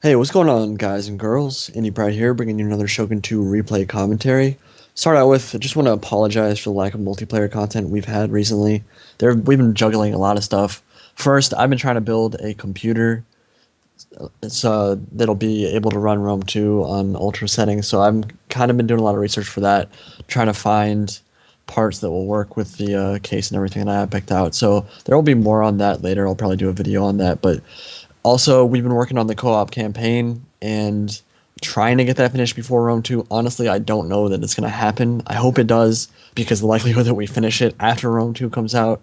Hey, what's going on, guys and girls? Indypride here, bringing you another Shogun 2 replay commentary. Start out with, I just want to apologize for the lack of multiplayer content we've had recently. We've been juggling a lot of stuff. First, I've been trying to build a computer that'll be able to run Rome 2 on ultra settings. So I've kind of been doing a lot of research for that, trying to find parts that will work with the case and everything that I have picked out. So there will be more on that later. I'll probably do a video on that, but also, we've been working on the co-op campaign and trying to get that finished before Rome 2. Honestly, I don't know that it's going to happen. I hope it does, because the likelihood that we finish it after Rome 2 comes out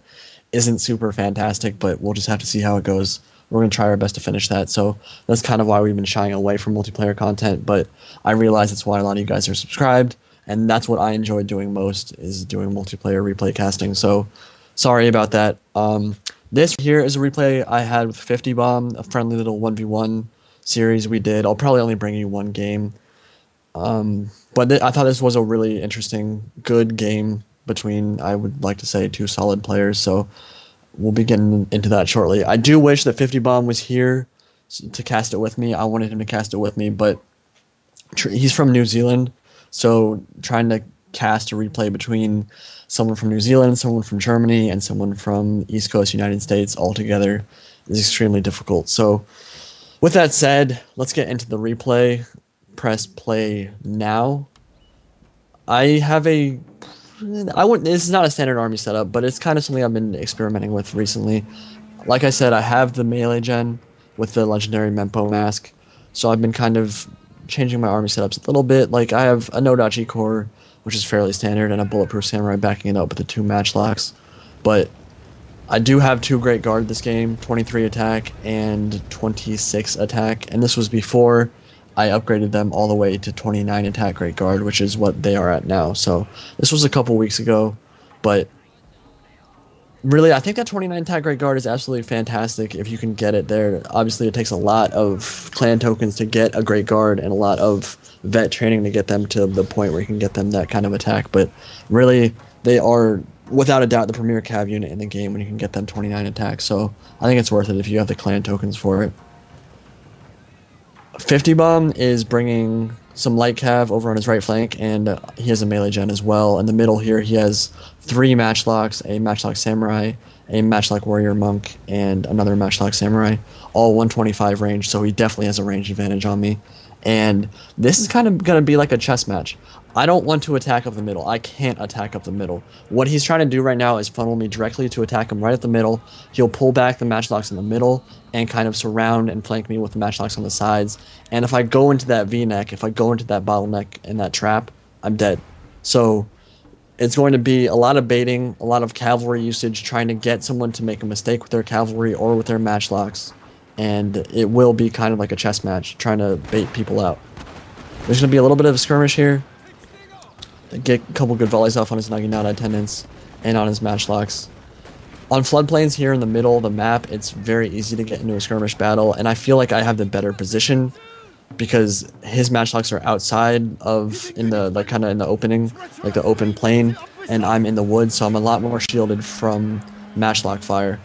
isn't super fantastic, but we'll just have to see how it goes. We're going to try our best to finish that, so that's kind of why we've been shying away from multiplayer content, but I realize it's why a lot of you guys are subscribed, and that's what I enjoy doing most, is doing multiplayer replay casting, so sorry about that. This here is a replay I had with 50 Bomb, a friendly little 1v1 series we did. I'll probably only bring you one game. But I thought this was a really interesting, good game between, I would like to say, two solid players. So we'll be getting into that shortly. I do wish that 50 Bomb was here to cast it with me. I wanted him to cast it with me, but he's from New Zealand. So trying to cast a replay between someone from New Zealand, someone from Germany, and someone from East Coast United States all together is extremely difficult. So with that said, let's get into the replay. Press play now. This is not a standard army setup, but it's kind of something I've been experimenting with recently. Like I said, I have the melee gen with the legendary Mempo mask, so I've been kind of changing my army setups a little bit. Like, I have a no-dachi core, which is fairly standard, and a bulletproof samurai backing it up with the two matchlocks. But I do have two great guard this game, 23 attack and 26 attack, and this was before I upgraded them all the way to 29 attack great guard, which is what they are at now. So this was a couple weeks ago, but really, I think that 29 attack great guard is absolutely fantastic if you can get it there. Obviously, it takes a lot of clan tokens to get a great guard and a lot of vet training to get them to the point where you can get them that kind of attack. But really, they are, without a doubt, the premier cav unit in the game when you can get them 29 attack. So I think it's worth it if you have the clan tokens for it. 50 Bomb is bringing some light cav over on his right flank, and he has a melee gen as well. In the middle here, he has three matchlocks, a matchlock samurai, a matchlock warrior monk, and another matchlock samurai, all 125 range, so he definitely has a range advantage on me. And this is kind of going to be like a chess match. I don't want to attack up the middle. I can't attack up the middle. What he's trying to do right now is funnel me directly to attack him right at the middle. He'll pull back the matchlocks in the middle and kind of surround and flank me with the matchlocks on the sides. And if I go into that V-neck, if I go into that bottleneck and that trap, I'm dead. So it's going to be a lot of baiting, a lot of cavalry usage, trying to get someone to make a mistake with their cavalry or with their matchlocks. And it will be kind of like a chess match, trying to bait people out. There's going to be a little bit of a skirmish here. Get a couple good volleys off on his Naginata attendants and on his matchlocks. On floodplains here in the middle of the map, it's very easy to get into a skirmish battle, and I feel like I have the better position because his matchlocks are outside of, in the, like, kind of in the opening, like the open plain, and I'm in the woods, so I'm a lot more shielded from matchlock fire.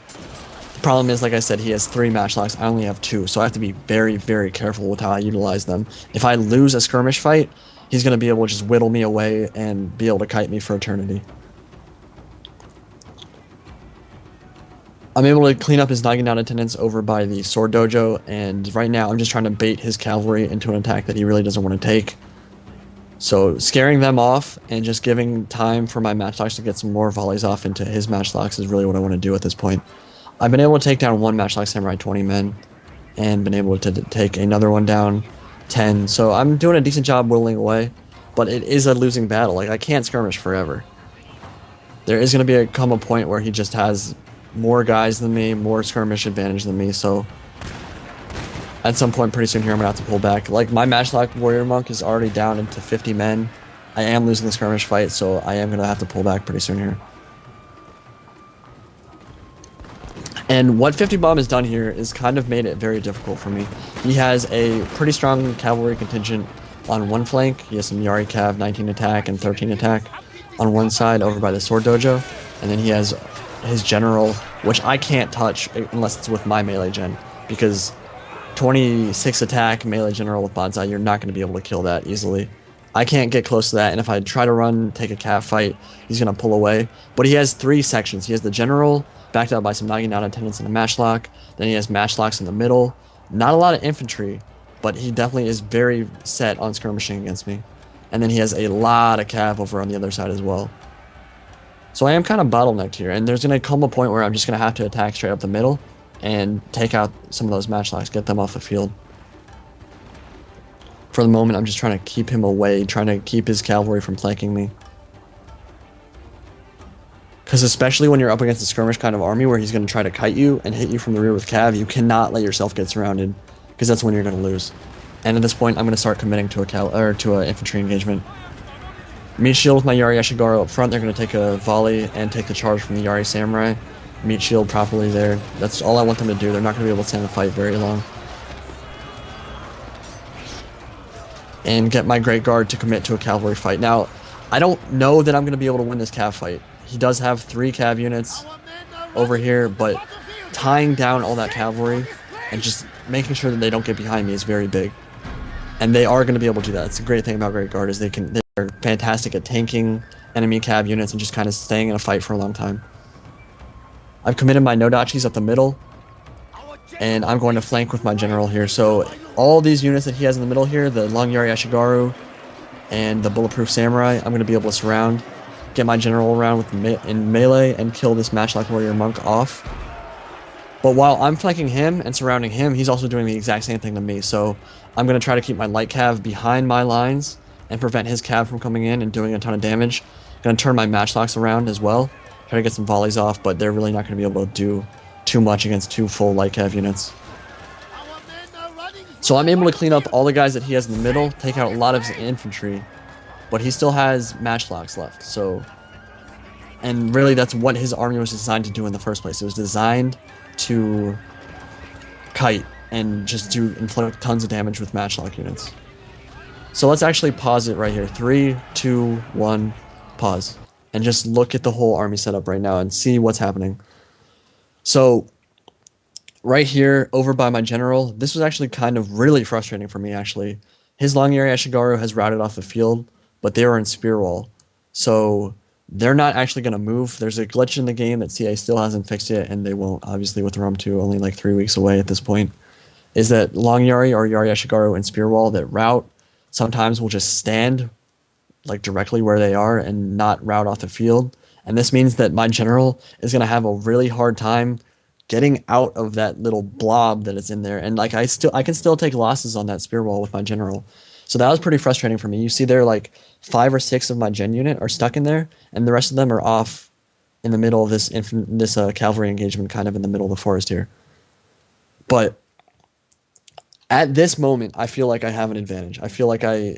The problem is, like I said, he has three matchlocks, I only have two, so I have to be very, very careful with how I utilize them. If I lose a skirmish fight, he's going to be able to just whittle me away and be able to kite me for eternity. I'm able to clean up his Naginata attendants over by the sword dojo, and right now I'm just trying to bait his cavalry into an attack that he really doesn't want to take. So scaring them off and just giving time for my matchlocks to get some more volleys off into his matchlocks is really what I want to do at this point. I've been able to take down one matchlock samurai 20 men, and been able to take another one down 10, so I'm doing a decent job whittling away, but it is a losing battle. Like, I can't skirmish forever. There is going to come a point where he just has more guys than me, more skirmish advantage than me, so at some point pretty soon here I'm going to have to pull back. Like, my matchlock warrior monk is already down into 50 men. I am losing the skirmish fight, so I am going to have to pull back pretty soon here. And what 50 Bomb has done here is kind of made it very difficult for me. He has a pretty strong cavalry contingent on one flank. He has some Yari Cav, 19 attack and 13 attack on one side over by the sword dojo. And then he has his general, which I can't touch unless it's with my melee gen, because 26 attack melee general with Banzai, you're not going to be able to kill that easily. I can't get close to that, and if I try to run, take a cav fight, he's going to pull away. But he has 3 sections. He has the general, backed up by some Naginata attendants and a matchlock. Then he has matchlocks in the middle. Not a lot of infantry, but he definitely is very set on skirmishing against me. And then he has a lot of cav over on the other side as well. So I am kind of bottlenecked here, and there's going to come a point where I'm just going to have to attack straight up the middle and take out some of those matchlocks, get them off the field. For the moment, I'm just trying to keep him away, trying to keep his cavalry from flanking me. Because especially when you're up against a skirmish kind of army where he's going to try to kite you and hit you from the rear with cav, you cannot let yourself get surrounded, because that's when you're going to lose. And at this point, I'm going to start committing to an infantry engagement. Meat shield with my Yari Ashigaru up front. They're going to take a volley and take the charge from the Yari Samurai. Meat shield properly there. That's all I want them to do. They're not going to be able to stand the fight very long. And get my Great Guard to commit to a cavalry fight. Now, I don't know that I'm going to be able to win this cav fight. He does have 3 cav units over here, but tying down all that cavalry and just making sure that they don't get behind me is very big. And they are going to be able to do that. It's a great thing about Great Guard is they're fantastic at tanking enemy cav units and just kind of staying in a fight for a long time. I've committed my Nodachis up the middle, and I'm going to flank with my general here. So all these units that he has in the middle here, the Long Yari Ashigaru and the Bulletproof Samurai, I'm going to be able to surround, get my general around with in melee, and kill this Matchlock Warrior Monk off. But while I'm flanking him and surrounding him, he's also doing the exact same thing to me. So I'm going to try to keep my light cav behind my lines and prevent his cav from coming in and doing a ton of damage. Going to turn my matchlocks around as well, try to get some volleys off, but they're really not going to be able to do too much against 2 full light cav units. So I'm able to clean up all the guys that he has in the middle, take out a lot of his infantry, but he still has matchlocks left. So, and really that's what his army was designed to do in the first place. It was designed to kite and just inflict tons of damage with matchlock units. So let's actually pause it right here. 3, 2, 1, pause. And just look at the whole army setup right now and see what's happening. So right here, over by my general, this was actually kind of really frustrating for me, actually. His Long Yari Ashigaru has routed off the field, but they were in spear wall. So they're not actually going to move. There's a glitch in the game that CA still hasn't fixed yet, and they won't, obviously, with Rome 2 only like 3 weeks away at this point, is that Long Yari or Yari Ashigaru and spear wall that route sometimes will just stand like directly where they are and not route off the field. And this means that my general is going to have a really hard time getting out of that little blob that is in there. And like I can still take losses on that spear wall with my general. So that was pretty frustrating for me. You see there like 5 or 6 of my gen unit are stuck in there, and the rest of them are off in the middle of this cavalry engagement, kind of in the middle of the forest here. But at this moment, I feel like I have an advantage. I feel like I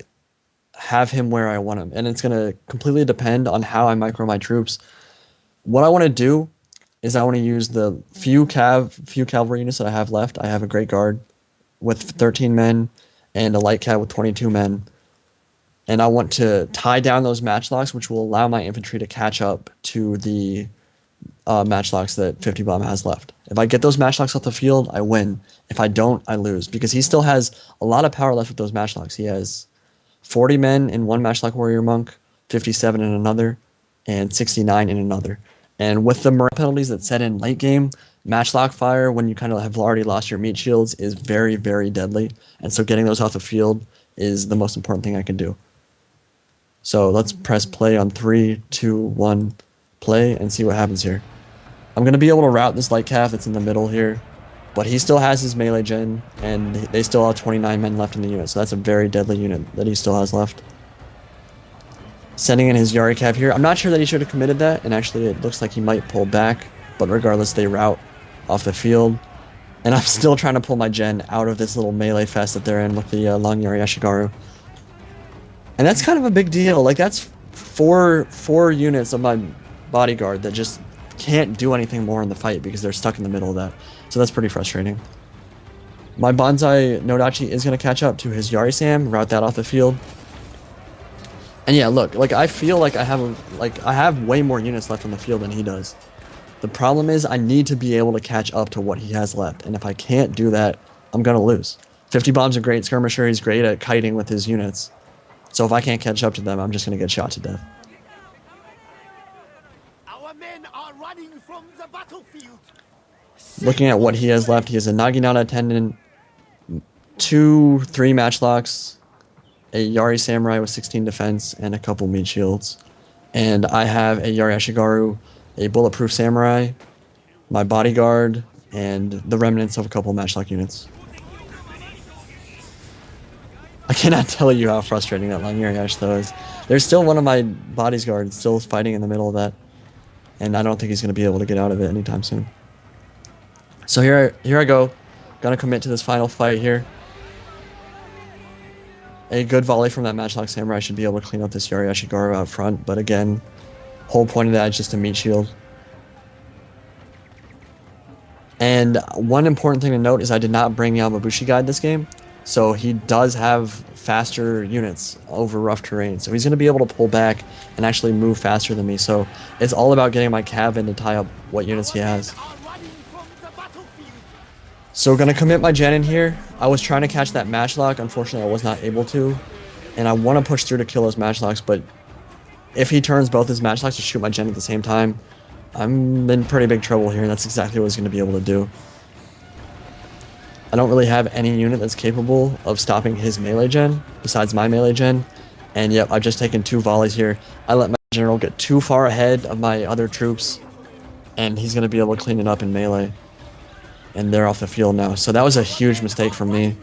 have him where I want him, and it's going to completely depend on how I micro my troops. What I want to do is I want to use the few cavalry units that I have left. I have a Great Guard with 13 men and a light cav with 22 men, and I want to tie down those matchlocks, which will allow my infantry to catch up to the matchlocks that 50 Bomb has left. If I get those matchlocks off the field, I win. If I don't, I lose, because he still has a lot of power left with those matchlocks. He has 40 men in one Matchlock Warrior Monk, 57 in another, and 69 in another. And with the morale penalties that set in late game, Matchlock fire, when you kind of have already lost your meat shields, is very, very deadly. And so getting those off the field is the most important thing I can do. So let's press play on 3, 2, 1, play, and see what happens here. I'm going to be able to route this light cav that's in the middle here, but he still has his melee gen, and they still have 29 men left in the unit, so that's a very deadly unit that he still has left. Sending in his Yari cav here. I'm not sure that he should have committed that, and actually it looks like he might pull back, but regardless, they route off the field. And I'm still trying to pull my gen out of this little melee fest that they're in with the Long Yari Ashigaru. And that's kind of a big deal. Like, that's four units of my bodyguard that just can't do anything more in the fight because they're stuck in the middle of that. So that's pretty frustrating. My Banzai Nodachi is going to catch up to his Yari Sam, route that off the field. And yeah, look, like I feel like I have way more units left on the field than he does. The problem is I need to be able to catch up to what he has left, and if I can't do that, I'm going to lose. 50 Bomb's a great skirmisher. He's great at kiting with his units. So if I can't catch up to them, I'm just going to get shot to death. Our men are running from the battlefield. Looking at what he has left, he has a Naginata attendant, 2-3 matchlocks, a Yari Samurai with 16 defense, and a couple meat shields. And I have a Yari Ashigaru, a Bulletproof Samurai, my bodyguard, and the remnants of a couple matchlock units. I cannot tell you how frustrating that Langiriash though is. There's still one of my bodyguards still fighting in the middle of that, and I don't think he's going to be able to get out of it anytime soon. So here I go. Gonna commit to this final fight here. A good volley from that matchlock samurai should be able to clean up this Yari Ashigaru out front, but again, whole point of that is just a meat shield. And one important thing to note is I did not bring Yamabushi Guide this game, so he does have faster units over rough terrain, so he's going to be able to pull back and actually move faster than me, so it's all about getting my cav in to tie up what units he has. So going to commit my gen in here. I was trying to catch that matchlock, unfortunately I was not able to, and I want to push through to kill those matchlocks, but if he turns both his matchlocks to shoot my gen at the same time, I'm in pretty big trouble here, and that's exactly what he's going to be able to do. I don't really have any unit that's capable of stopping his melee gen, besides my melee gen, and yep, I've just taken 2 volleys here. I let my general get too far ahead of my other troops, and he's going to be able to clean it up in melee. And they're off the field now, so that was a huge mistake from me.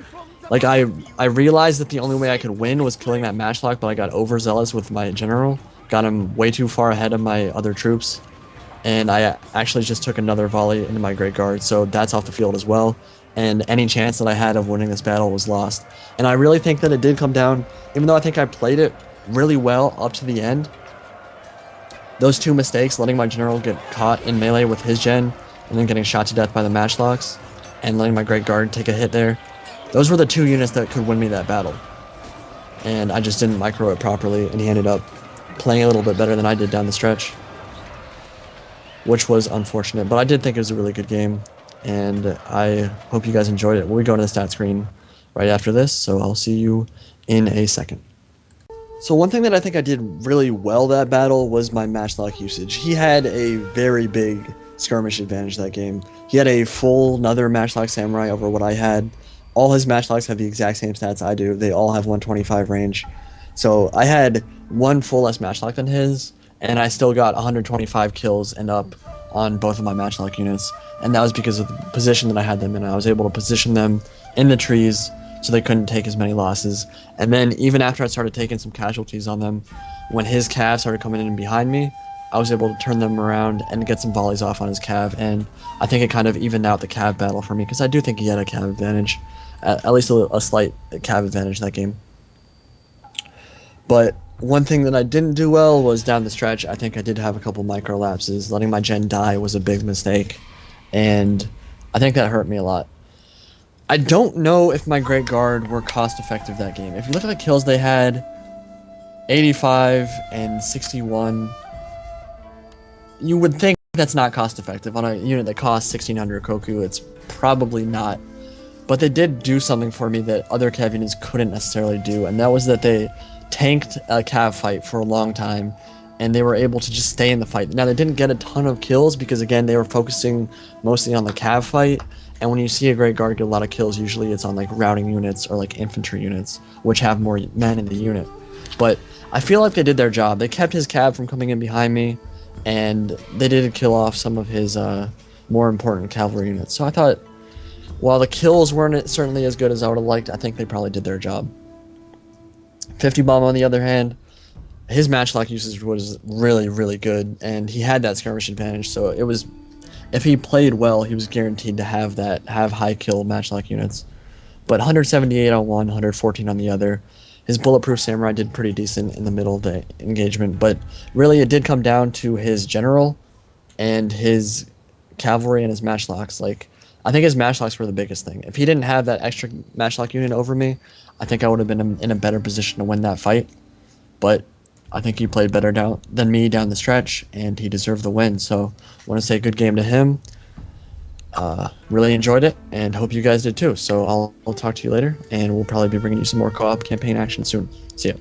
Like, I realized that the only way I could win was killing that matchlock, but I got overzealous with my general, got him way too far ahead of my other troops, and I actually just took another volley into my Great Guard, so that's off the field as well, and any chance that I had of winning this battle was lost. And I really think that it did come down, even though I think I played it really well up to the end, those 2 mistakes, letting my general get caught in melee with his gen, and then getting shot to death by the matchlocks, and letting my Great Guard take a hit there, those were the 2 units that could win me that battle. And I just didn't micro it properly, and he ended up playing a little bit better than I did down the stretch, which was unfortunate, but I did think it was a really good game, and I hope you guys enjoyed it. We'll be going to the stat screen right after this, so I'll see you in a second. So one thing that I think I did really well that battle was my matchlock usage. He had a very big skirmish advantage that game. He had a full another matchlock samurai over what I had. All his matchlocks have the exact same stats I do. They all have 125 range. So I had one full less matchlock than his, and I still got 125 kills and up on both of my matchlock units, and that was because of the position that I had them in. I was able to position them in the trees so they couldn't take as many losses, and then even after I started taking some casualties on them, when his cav started coming in behind me, I was able to turn them around and get some volleys off on his cav, and I think it kind of evened out the cav battle for me, because I do think he had a cav advantage, at least a slight cav advantage in that game. But one thing that I didn't do well was down the stretch. I think I did have a couple micro lapses. Letting my gen die was a big mistake, and I think that hurt me a lot. I don't know if my Great Guard were cost effective that game. If you look at the kills they had, 85 and 61, you would think that's not cost effective. On a unit that costs 1600 Koku, it's probably not. But they did do something for me that other cav units couldn't necessarily do, and that was that they tanked a cav fight for a long time, and they were able to just stay in the fight. Now, they didn't get a ton of kills because, again, they were focusing mostly on the cav fight, and when you see a Great Guard get a lot of kills, usually it's on like routing units or like infantry units, which have more men in the unit. But I feel like they did their job. They kept his cav from coming in behind me, and they did kill off some of his more important cavalry units. So I thought, while the kills weren't certainly as good as I would have liked, I think they probably did their job. 50 Bomb, on the other hand, his matchlock usage was really, really good, and he had that skirmish advantage, so it was, if he played well, he was guaranteed to have high kill matchlock units. But 178 on one, 114 on the other. His Bulletproof Samurai did pretty decent in the middle of the engagement, but really it did come down to his general and his cavalry and his matchlocks. Like, I think his matchlocks were the biggest thing. If he didn't have that extra matchlock unit over me, I think I would have been in a better position to win that fight. But I think he played better than me down the stretch, and he deserved the win. So I want to say good game to him. Really enjoyed it, and hope you guys did too. So I'll talk to you later, and we'll probably be bringing you some more co-op campaign action soon. See ya.